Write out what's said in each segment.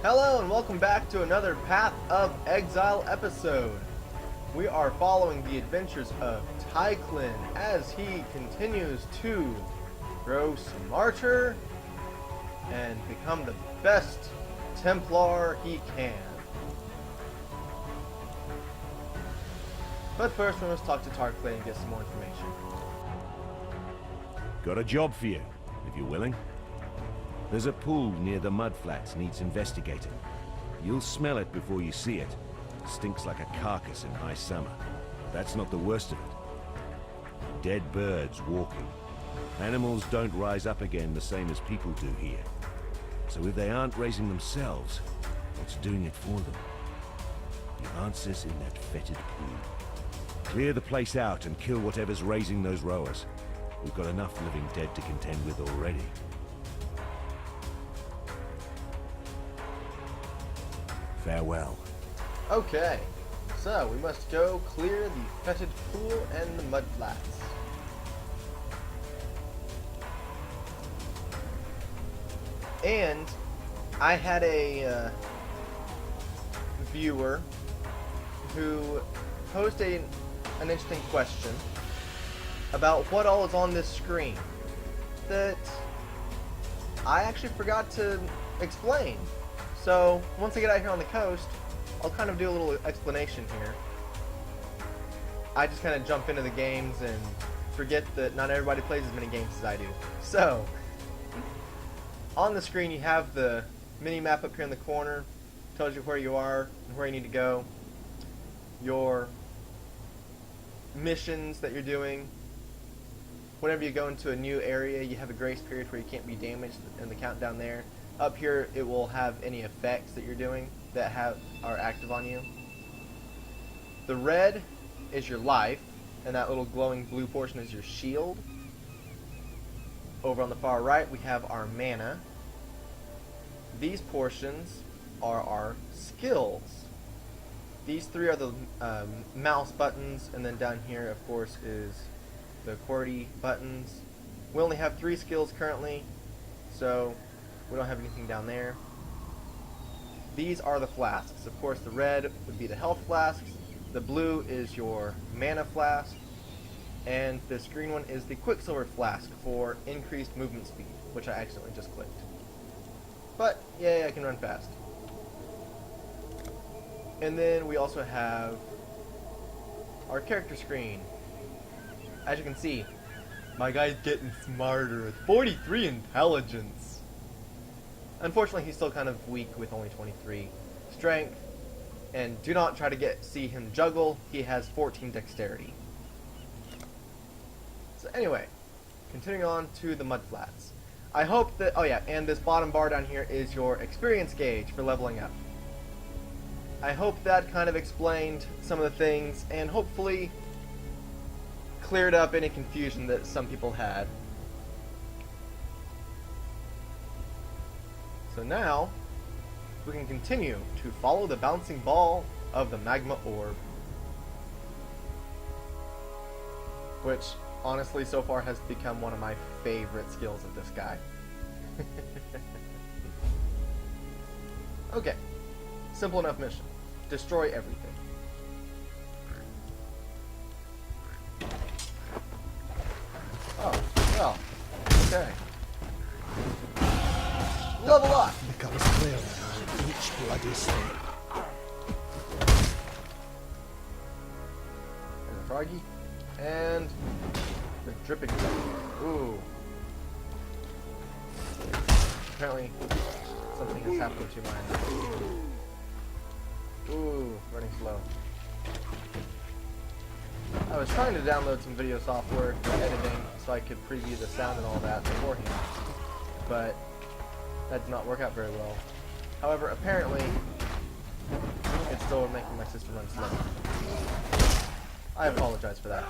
Hello and welcome back to another Path of Exile episode. We are following the adventures of Taeclen as he continues to grow smarter and become the best Templar he can. But first we must talk to Taeclen and get some more information. Got a job for you, if you're willing. There's a pool near the mudflats needs investigating. You'll smell it before you see it. Stinks like a carcass in high summer. That's not the worst of it. Dead birds walking. Animals don't rise up again the same as people do here. So if they aren't raising themselves, what's doing it for them? The answer's in that fetid pool. Clear the place out and kill whatever's raising those rowers. We've got enough living dead to contend with already. Farewell. Okay, so we must go clear the fetid pool and the mudflats. And I had a viewer who posed an interesting question about what all is on this screen that I actually forgot to explain. So, once I get out here on the coast, I'll kind of do a little explanation here. I just kind of jump into the games and forget that not everybody plays as many games as I do. So, on the screen you have the mini-map up here in the corner. Tells you where you are and where you need to go. Your missions that you're doing. Whenever you go into a new area, you have a grace period where you can't be damaged and the countdown there. Up here, it will have any effects that you're doing that are active on you. The red is your life, and that little glowing blue portion is your shield. Over on the far right, we have our mana. These portions are our skills. These three are the mouse buttons, and then down here, of course, is the QWERTY buttons. We only have 3 skills currently, so we don't have anything down there. These are the flasks. Of course, the red would be the health flasks, the blue is your mana flask, and this green one is the Quicksilver flask for increased movement speed, which I accidentally just clicked. But, yay, I can run fast. And then we also have our character screen. As you can see, my guy's getting smarter with 43 intelligence. Unfortunately, he's still kind of weak with only 23 strength, and do not try to see him juggle. He has 14 dexterity. So anyway, continuing on to the mudflats. I hope that, oh yeah, and this bottom bar down here is your experience gauge for leveling up. I hope that kind of explained some of the things, and hopefully cleared up any confusion that some people had. So now, we can continue to follow the bouncing ball of the magma orb. Which, honestly, so far has become one of my favorite skills of this guy. Okay, simple enough mission. Destroy everything. Oh, well, okay. Level up! Becomes clearer each bloody step. There's a froggy. And the dripping stuff. Ooh. Apparently something has happened to mine. Ooh, running slow. I was trying to download some video software for editing so I could preview the sound and all that beforehand. But that did not work out very well. However, apparently, it's still making my system run slow. I apologize for that.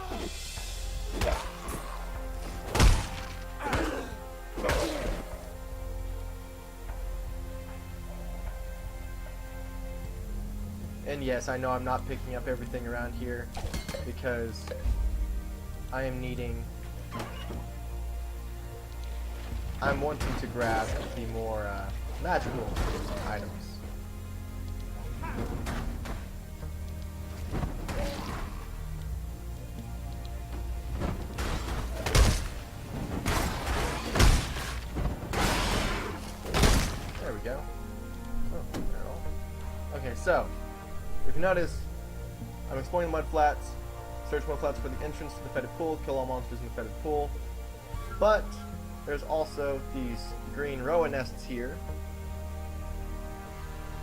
And yes, I know I'm not picking up everything around here because I am needing... I'm wanting to grab the more magical items. So, if you notice, I'm exploring the mudflats. Search mudflats for the entrance to the fetid pool. Kill all monsters in the fetid pool. But there's also these green roa nests here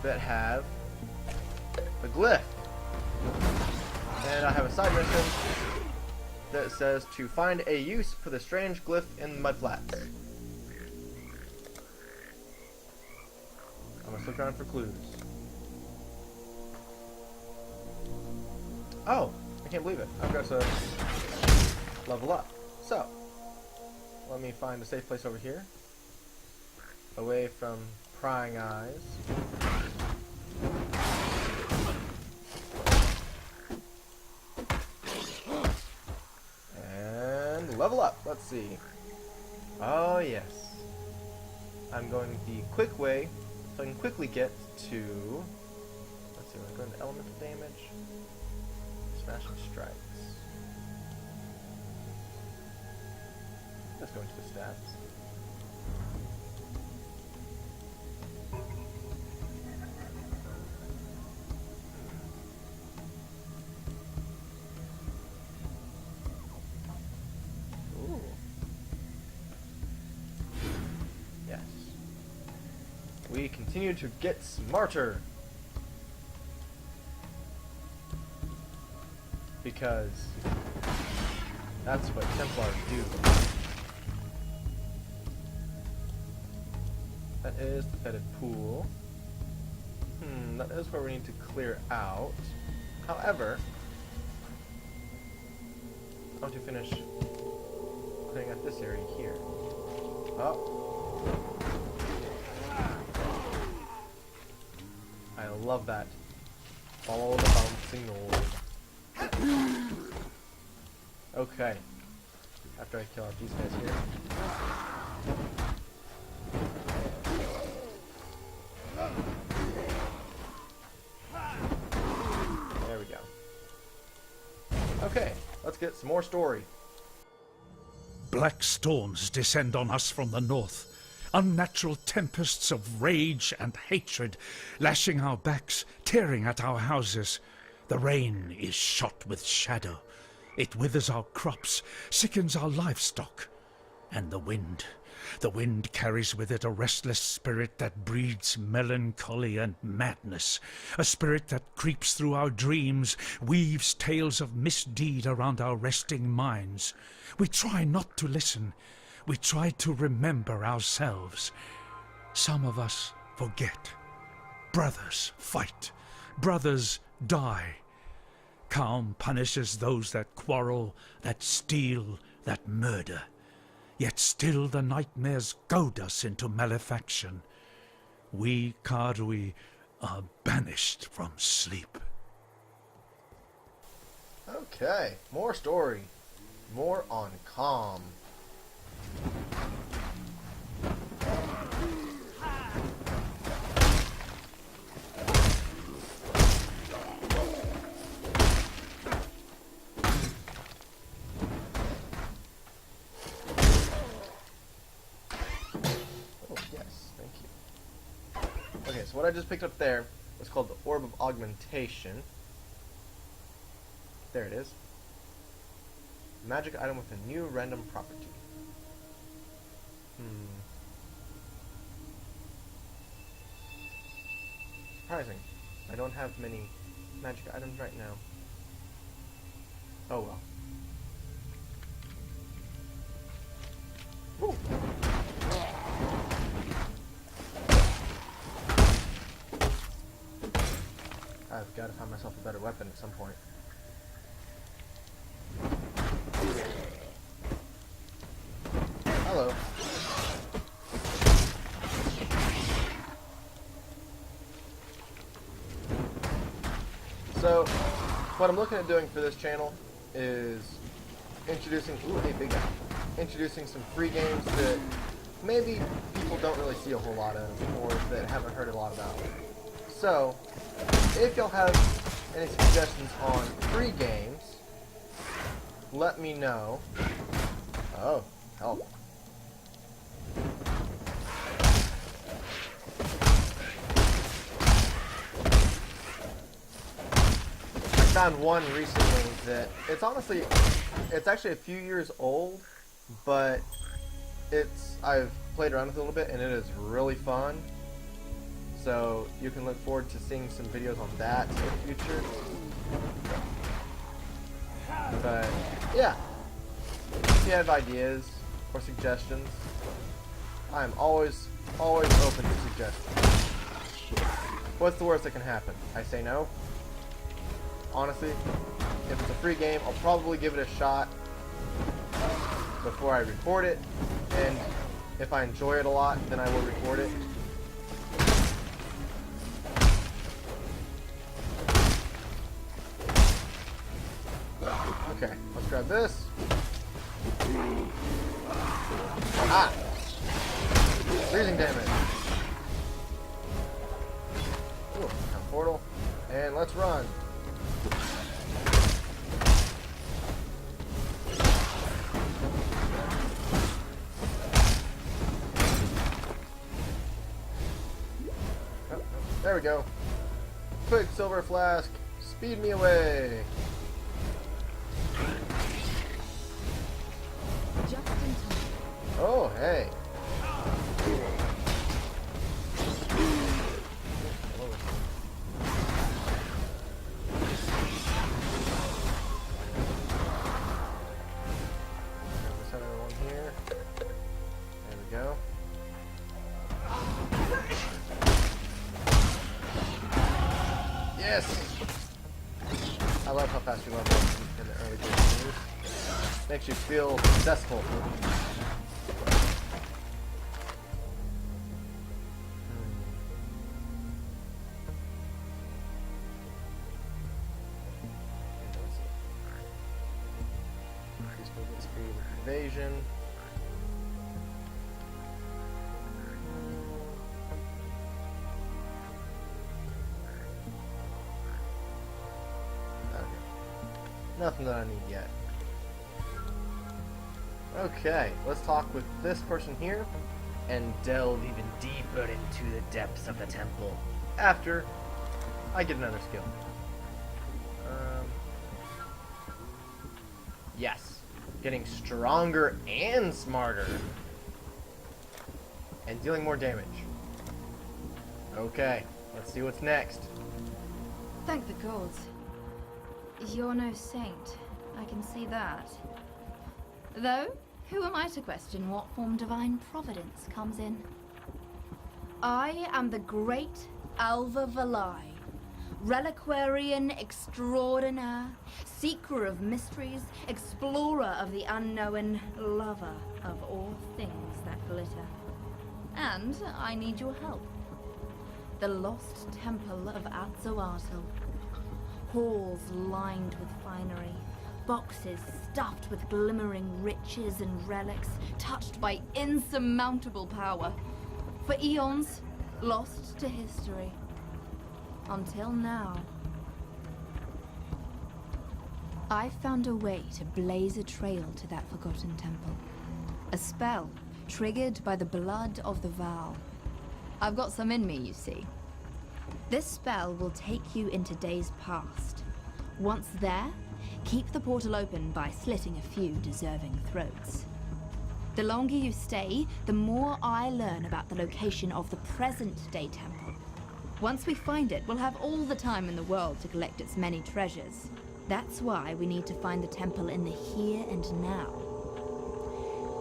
that have a glyph. And I have a side mission that says to find a use for the strange glyph in the mudflats. I'm gonna look around for clues. Oh, I can't believe it. I've got to level up. So, let me find a safe place over here. Away from prying eyes. And level up. Let's see. Oh, yes. I'm going the quick way so I can quickly get to... Let's see, we're going to elemental damage. Smashing strikes. Let's go into the stats. Ooh. Yes. We continue to get smarter. Because that's what Templars do. That is the fetid pool. That is where we need to clear out. However, I want to finish clearing out this area here. Oh. I love that. Follow the bouncing orb. Okay. After I kill off these guys here. There we go. Okay, let's get some more story. Black storms descend on us from the north. Unnatural tempests of rage and hatred, lashing our backs, tearing at our houses. The rain is shot with shadow. It withers our crops, sickens our livestock. And the wind carries with it a restless spirit that breeds melancholy and madness. A spirit that creeps through our dreams, weaves tales of misdeed around our resting minds. We try not to listen. We try to remember ourselves. Some of us forget. Brothers fight. Brothers die. Calm punishes those that quarrel, that steal, that murder. Yet still the nightmares goad us into malefaction. We Karui are banished from sleep. Okay, more story. More on calm. Okay, so what I just picked up there was called the Orb of Augmentation. There it is. Magic item with a new random property. Surprising. I don't have many magic items right now. Oh well. Woo. I've got to find myself a better weapon at some point. Hello. So, what I'm looking at doing for this channel is introducing, introducing some free games that maybe people don't really see a whole lot of, or that haven't heard a lot about. So, if y'all have any suggestions on free games, let me know. Oh, help. found one recently that it's actually a few years old, but I've played around with it a little bit and it is really fun. So you can look forward to seeing some videos on that in the future. But yeah, if you have ideas or suggestions, I am always open to suggestions. What's the worst that can happen? I say no. Honestly, if it's a free game, I'll probably give it a shot before I record it, and if I enjoy it a lot, then I will record it. Okay, let's grab this. Ah! Freezing damage. Ooh, portal. And let's run. There we go. Quick silver flask. Speed me away. Just in time. Oh, hey. This other one here. There we go. Yes! I love how fast you level up in the early games. Makes you feel successful. Increase movement speed with evasion. Nothing that I need yet. Okay, let's talk with this person here and delve even deeper into the depths of the temple after I get another skill. Yes, getting stronger and smarter and dealing more damage. Okay, let's see what's next. Thank the gods. You're no saint, I can see that. Though, who am I to question what form divine providence comes in? I am the great Alva Valai, reliquarian extraordinaire, seeker of mysteries, explorer of the unknown, lover of all things that glitter. And I need your help. The lost temple of Atzoatl. Halls lined with finery, boxes stuffed with glimmering riches and relics, touched by insurmountable power. For eons, lost to history. Until now. I found a way to blaze a trail to that forgotten temple. A spell triggered by the blood of the vow. I've got some in me, you see. This spell will take you into days past. Once there, keep the portal open by slitting a few deserving throats. The longer you stay, the more I learn about the location of the present-day temple. Once we find it, we'll have all the time in the world to collect its many treasures. That's why we need to find the temple in the here and now.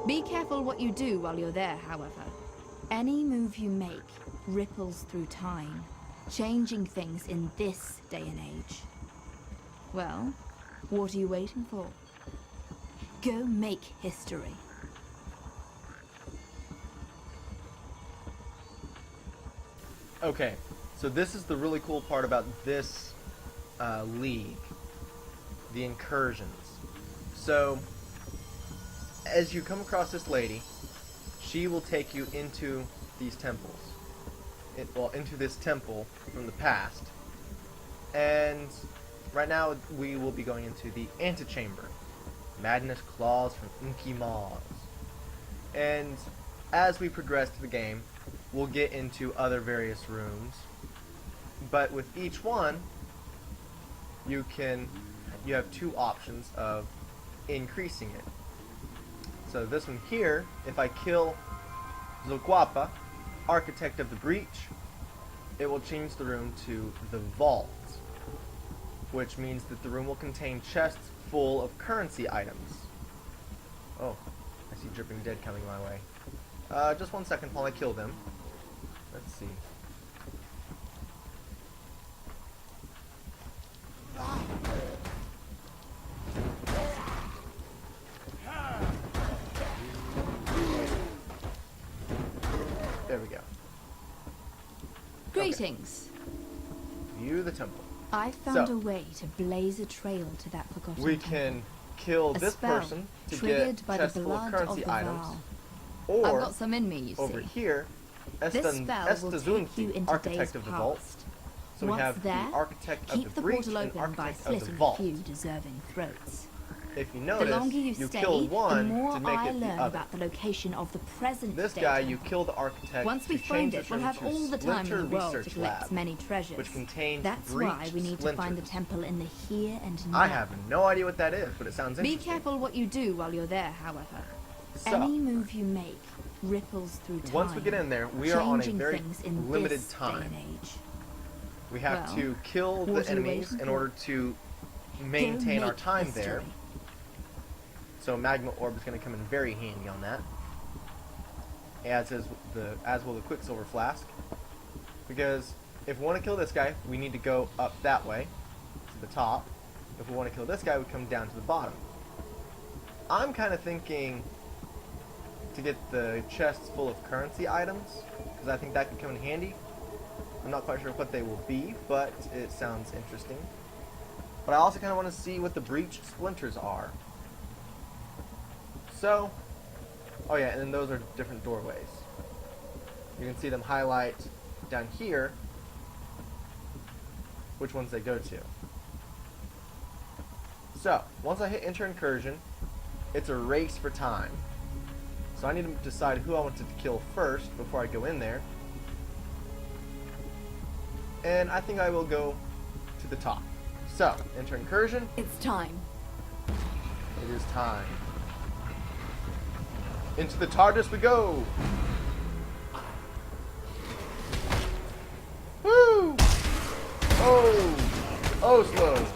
Be careful what you do while you're there, however. Any move you make ripples through time, changing things in this day and age. Well, what are you waiting for? Go make history. Okay, so this is the really cool part about this league, the Incursions. So, as you come across this lady, she will take you into these temples. Into this temple from the past. And right now we will be going into the antechamber. Madness claws from inky maws. And as we progress to the game, we'll get into other various rooms. But with each one, you have two options of increasing it. So this one here, if I kill Zulquapa, Architect of the Breach, it will change the room to the Vault, which means that the room will contain chests full of currency items. Oh, I see Dripping Dead coming my way. Just 1 second while I kill them. Let's see. There we go. Greetings. View the temple. I found So, a way to blaze a trail to that forgotten We temple. can kill A this spell person to triggered get by the chests full of blood currency of the items, Val. or I've got some in me, you over see. here, This spell will take you Estazunti, into Architect days of the Vault. past. So we Once have there, the Architect of keep the the Breach portal and open by Architect of the slitting a Vault. few deserving throats. If you The notice, longer you you stay, kill the one more to make I it the learn other. about the location of the present This day guy, temple. you kill the Architect Once we to find change it, this we'll room have to all the time in the Splinter world to Research collect Lab, many treasures. which contains That's breached why we need to find the splinters. temple in the here and now. I have no idea what that is, but it sounds Be interesting. careful what you do while you're there, however. So, Any move you make ripples through time. once we get in there, we are on a changing very things in limited this time. Day and age. We have Well, to kill what the are you enemies waiting in for? order to Go maintain our make time history. there. So Magma Orb is going to come in very handy on that. As will the Quicksilver Flask. Because if we want to kill this guy, we need to go up that way to the top. If we want to kill this guy, we come down to the bottom. I'm kind of thinking to get the chests full of currency items, because I think that could come in handy. I'm not quite sure what they will be, but it sounds interesting. But I also kind of want to see what the breach splinters are. So, oh yeah, and then those are different doorways. You can see them highlight down here which ones they go to. So, once I hit enter incursion, it's a race for time. So I need to decide who I want to kill first before I go in there. And I think I will go to the top. So, enter incursion. It's time. It is time. Into the TARDIS we go! Woo! Oh! Oh, slow.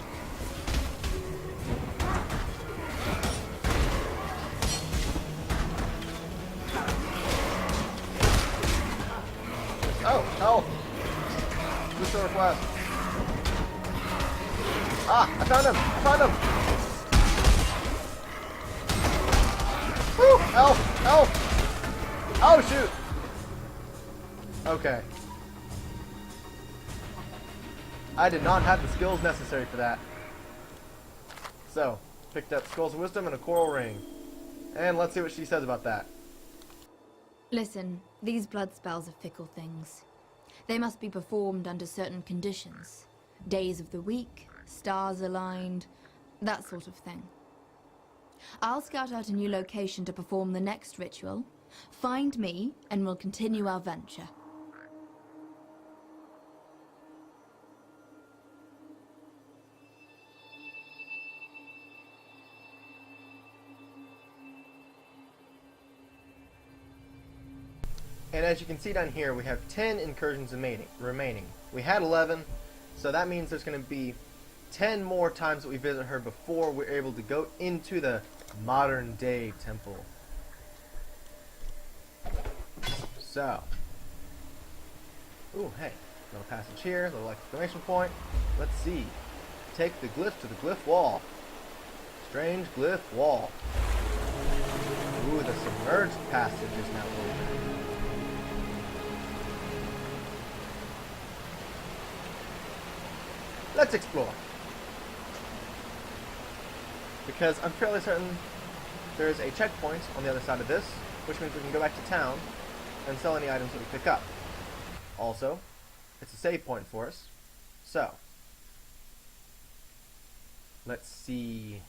Oh, help! Blue Silver Flask. Ah, I found him! I found him! Woo! Elf! Elf! Oh, shoot! Okay. I did not have the skills necessary for that. So, picked up Skulls of Wisdom and a Coral Ring. And let's see what she says about that. Listen, these blood spells are fickle things. They must be performed under certain conditions. Days of the week, stars aligned, that sort of thing. I'll scout out a new location to perform the next ritual. Find me, and we'll continue our venture. And as you can see down here, we have 10 incursions remaining. We had 11, so that means there's going to be 10 more times that we visit her before we're able to go into the modern day temple. So, ooh, hey, little passage here, little exclamation point. Let's see. Take the glyph to the glyph wall. Strange glyph wall. Ooh, the submerged passage is now open. Let's explore. Because I'm fairly certain there's a checkpoint on the other side of this, which means we can go back to town and sell any items that we pick up. Also, it's a save point for us. So, let's see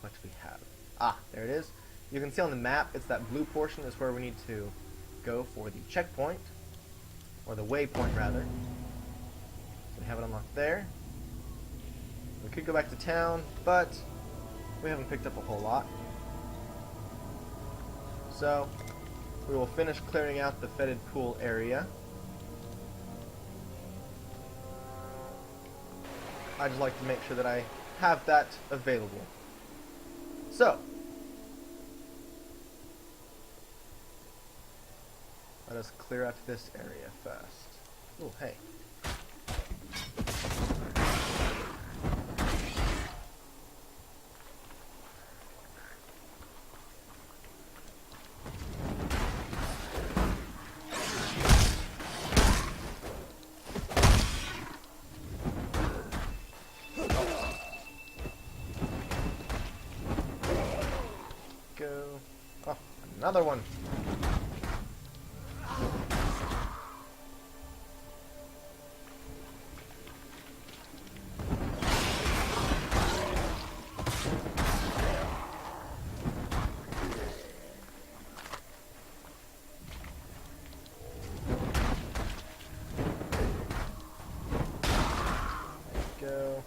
what we have. Ah, there it is. You can see on the map, it's that blue portion is where we need to go for the checkpoint, or the waypoint rather. So we have it unlocked there. We could go back to town, but we haven't picked up a whole lot. So, we will finish clearing out the fetid pool area. I just like to make sure that I have that available. So, let us clear out this area first. Oh, hey. Go. Oh, another one. Go.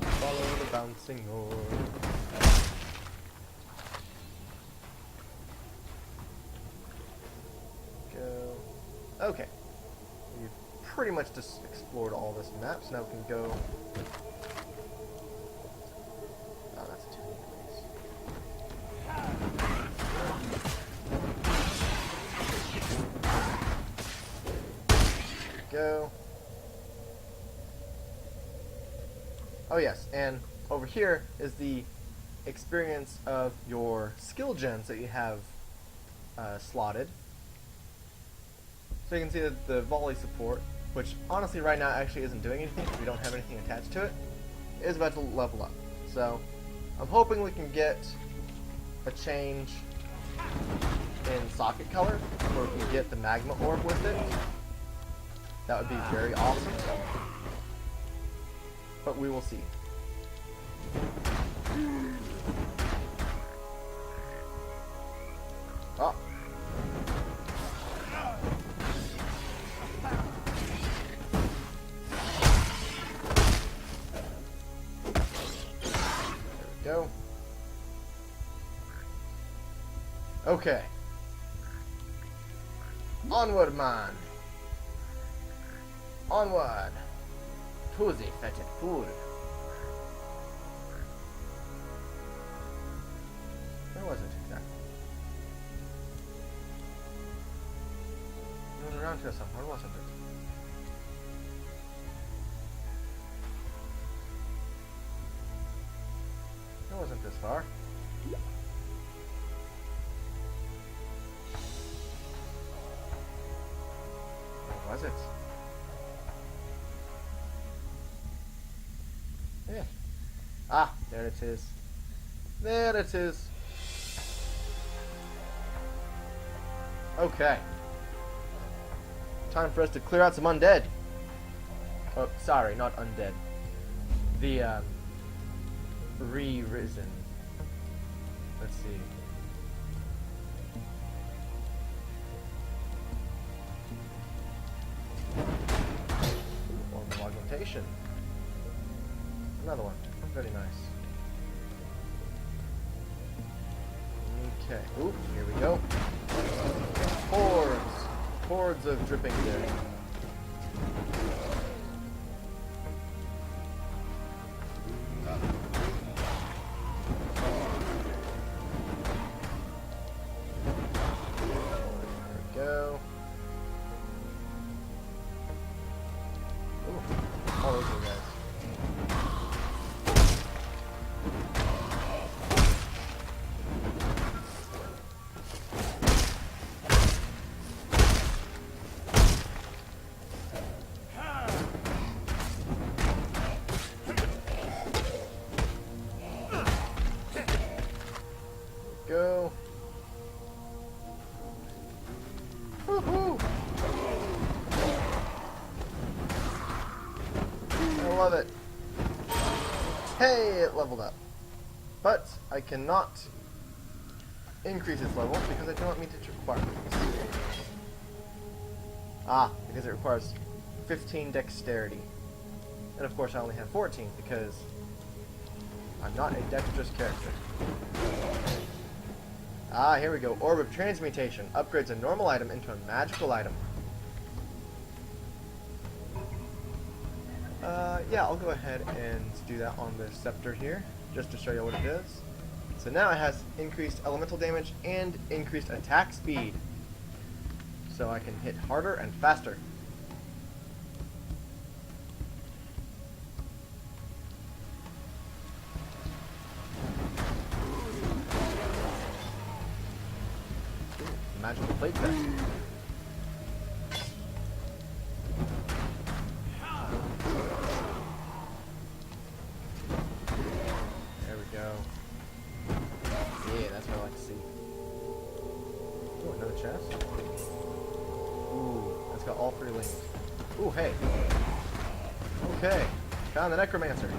Follow the bouncing orb. Go. Okay. We've pretty much just explored all this map, so now we can go. Oh, that's a too place. Go. Oh yes, and over here is the experience of your skill gens that you have slotted. So you can see that the volley support, which honestly right now actually isn't doing anything because we don't have anything attached to it, is about to level up. So I'm hoping we can get a change in socket color, where we can get the magma orb with it. That would be very awesome. But we will see. Oh. There we go. Okay. Onward, man. Onward. To the fetid pool. Where was it exactly? It was around here somewhere, wasn't it? It wasn't this far. Where was it? Yeah. Ah, there it is. There it is. Okay. Time for us to clear out some undead. Oh, sorry, not undead. The, re-risen. Let's see. Orb of augmentation. Another one. Very nice. Okay. Ooh, here we go. Hordes. Hordes of dripping there. There we go. Ooh, all over you guys. Go. Woohoo! I love it. Hey, it leveled up. But I cannot increase its level because I do not meet its requirements. Ah, because it requires 15 dexterity. And of course I only have 14 because I'm not a dexterous character. Ah, here we go. Orb of Transmutation. Upgrades a normal item into a magical item. Yeah, I'll go ahead and do that on the scepter here, just to show you what it is. So now it has increased elemental damage and increased attack speed. So I can hit harder and faster. Magical plate test. There we go. Yeah, that's what I like to see. Oh, another chest. Ooh, that's got all 3 lanes. Ooh, hey. Okay, found the necromancer.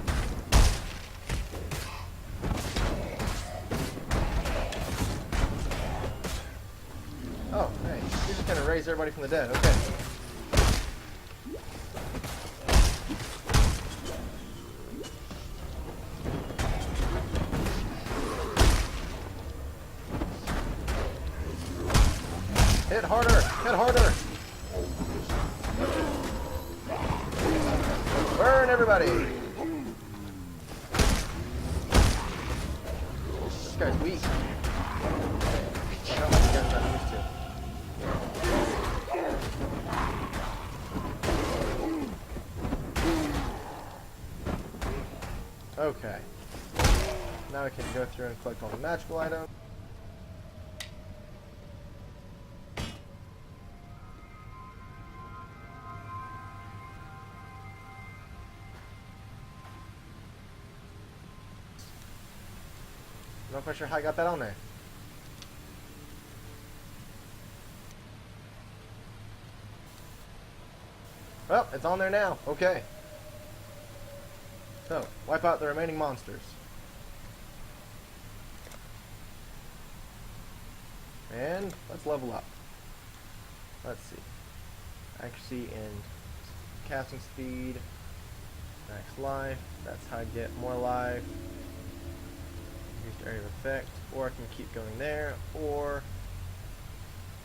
Oh, hey, you're just gonna raise everybody from the dead. Okay. Hit harder! Hit harder! Burn everybody! This guy's weak. I don't like the guns I'm used to. Okay. Now we can go through and collect all the magical items. I'm not quite sure how I got that on there. Well, it's on there now. Okay. So, wipe out the remaining monsters. And let's level up. Let's see. Accuracy and casting speed. Max life. That's how I get more life. Increased area of effect. Or I can keep going there. Or...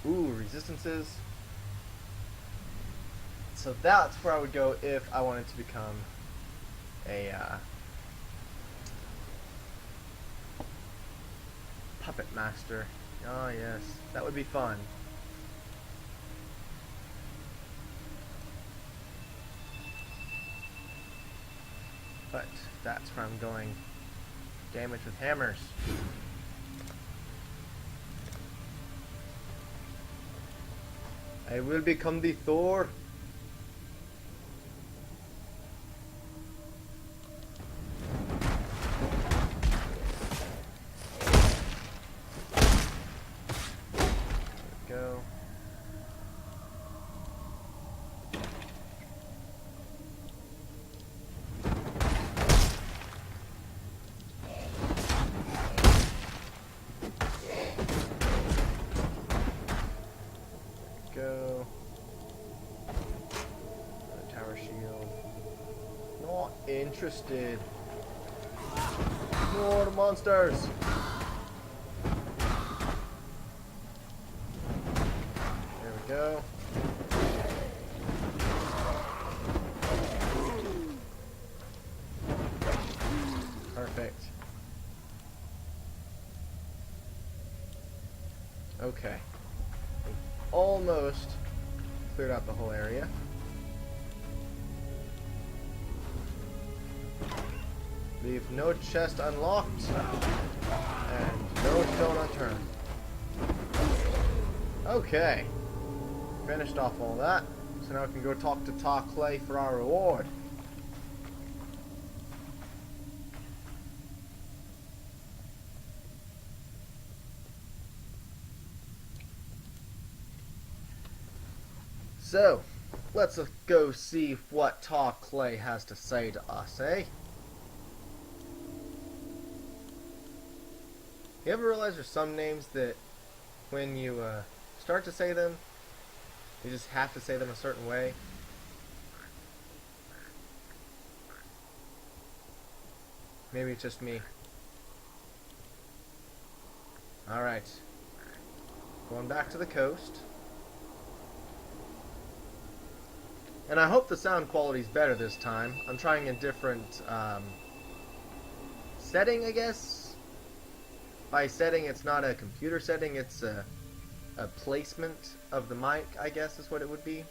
ooh, resistances. So that's where I would go if I wanted to become a puppet master. Oh yes, that would be fun. But that's where I'm going. Damage with hammers. I will become the Thor. Go. Go. Tower shield. Not interested. More monsters. Go. Perfect. Okay. We've almost cleared out the whole area. Leave no chest unlocked and no stone unturned. Okay. Finished off all that, so now we can go talk to Taeclen for our reward. So, let's go see what Taeclen has to say to us, eh? You ever realize there's some names that when you start to say them, you just have to say them a certain way? Maybe it's just me. Alright. Going back to the coast. And I hope the sound quality's better this time. I'm trying a different setting, I guess. By setting, it's not a computer setting, it's a placement of the mic, I guess is what it would be.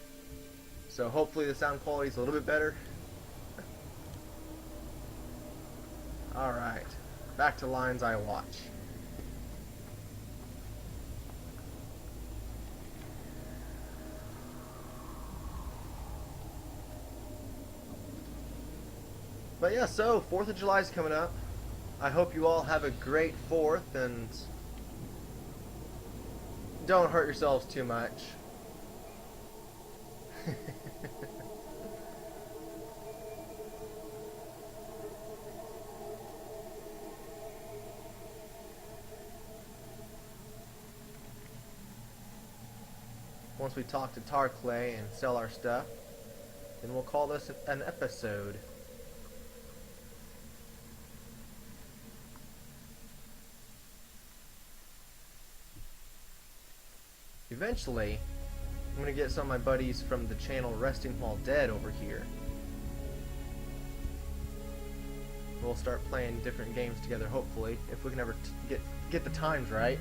So hopefully the sound quality's a little bit better. Alright, back to Lines I Watch. But yeah, so 4th of July is coming up. I hope you all have a great 4th and don't hurt yourselves too much. Once we talk to Taeclen and sell our stuff, then we'll call this an episode. Eventually, I'm going to get some of my buddies from the channel Resting While Dead over here. We'll start playing different games together, hopefully, if we can ever get the times right.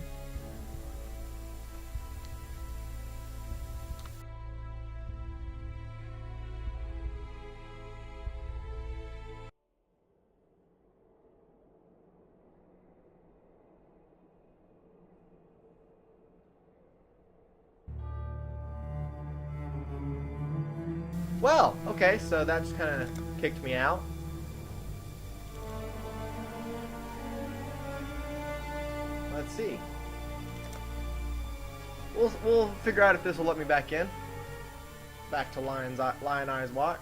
Well, okay, so that just kind of kicked me out. Let's see. We'll figure out if this will let me back in. Back to Lion Eyes Watch.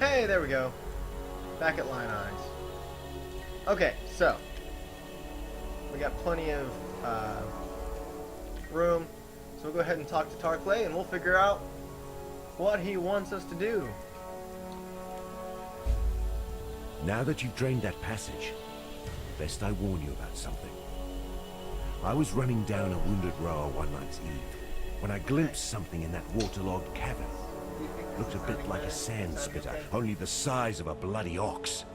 Hey, there we go. Back at Lion Eyes. Okay, so we got plenty of room, so we'll go ahead and talk to Taeclen and we'll figure out what he wants us to do. Now that you've drained that passage, best I warn you about something. I was running down a wounded rower one night's eve when I glimpsed something in that waterlogged cavern. Looked a bit like a sand spitter, only the size of a bloody ox.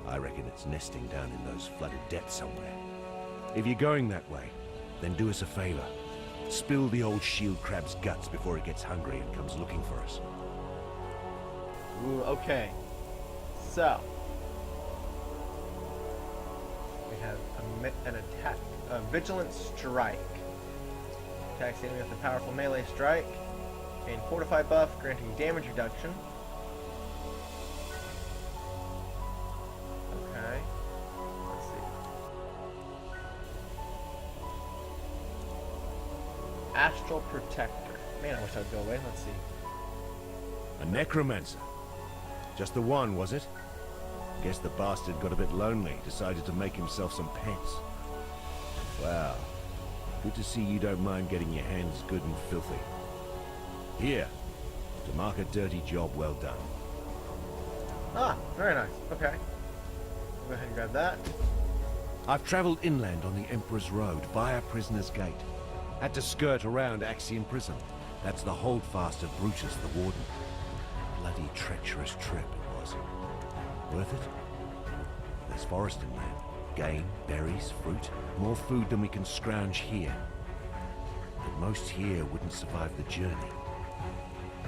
I reckon it's nesting down in those flooded depths somewhere. If you're going that way, then do us a favor. Spill the old shield crab's guts before it gets hungry and comes looking for us. Ooh, okay. So we have an attack, a vigilant strike. Attacks the enemy with a powerful melee strike. Gain fortify buff, granting damage reduction. Okay. Let's see. Astral Protector. Man, I wish I'd go away. Let's see. A necromancer. Just the one, was it? Guess the bastard got a bit lonely, decided to make himself some pets. Wow. Good to see you don't mind getting your hands good and filthy. Here, to mark a dirty job well done. Ah, very nice. Okay. Go ahead and grab that. I've traveled inland on the Emperor's Road via Prisoner's Gate. Had to skirt around Axian Prison. That's the holdfast of Brutus the Warden. Bloody treacherous trip it was. Worth it? There's forest inland. Game, berries, fruit. More food than we can scrounge here. But most here wouldn't survive the journey.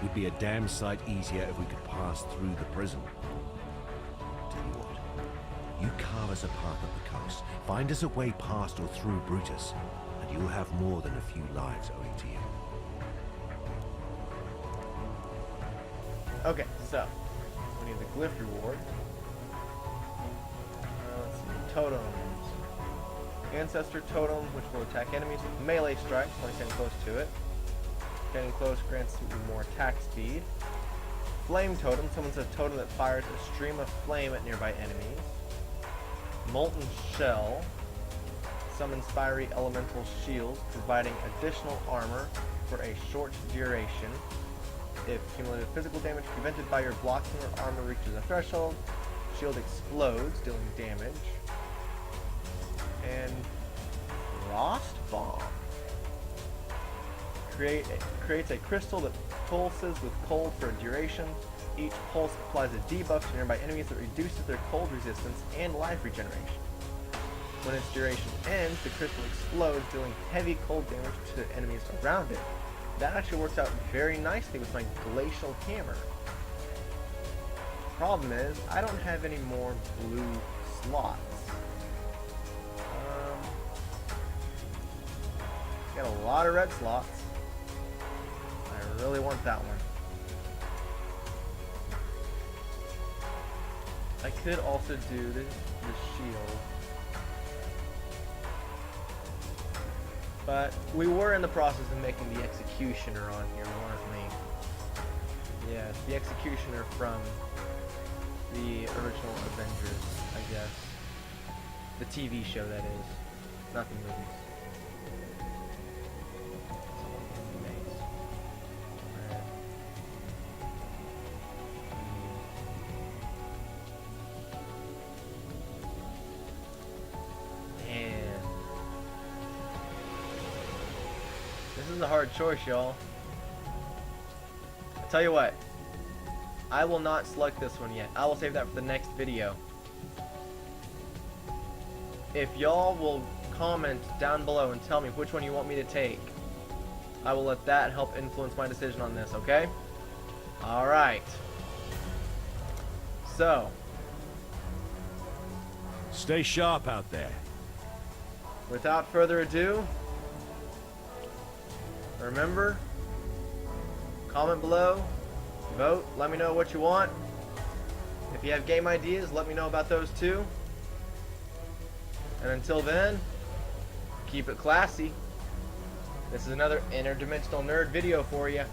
Would be a damn sight easier if we could pass through the prison. Tell you what, you carve us a path up the coast, find us a way past or through Brutus, and you'll have more than a few lives owing to you. Okay, so we need the Glyph reward. Let's see, totems. Ancestor totem, which will attack enemies with melee strikes when they stand close to it. Getting close grants you more attack speed. Flame totem, summons a totem that fires a stream of flame at nearby enemies. Molten shell summons fiery elemental shields, providing additional armor for a short duration. If cumulative physical damage prevented by your blocking or armor reaches a threshold, shield explodes, dealing damage. And Frost Bomb creates a crystal that pulses with cold for a duration. Each pulse applies a debuff to nearby enemies that reduces their cold resistance and life regeneration. When its duration ends, the crystal explodes, dealing heavy cold damage to enemies around it. That actually works out very nicely with my glacial hammer. Problem is, I don't have any more blue slots. Got a lot of red slots. I really want that one. I could also do the shield. But we were in the process of making the Executioner on here, weren't we? Yeah, the Executioner from the original Avengers, I guess. The TV show, that is. Not the movies. This is a hard choice, y'all. I tell you what, I will not select this one yet. I will save that for the next video. If y'all will comment down below and tell me which one you want me to take, I will let that help influence my decision on this, okay? Alright. So. Stay sharp out there. Without further ado, remember, comment below, vote, let me know what you want. If you have game ideas, let me know about those too. And until then, keep it classy. This is another interdimensional nerd video for you.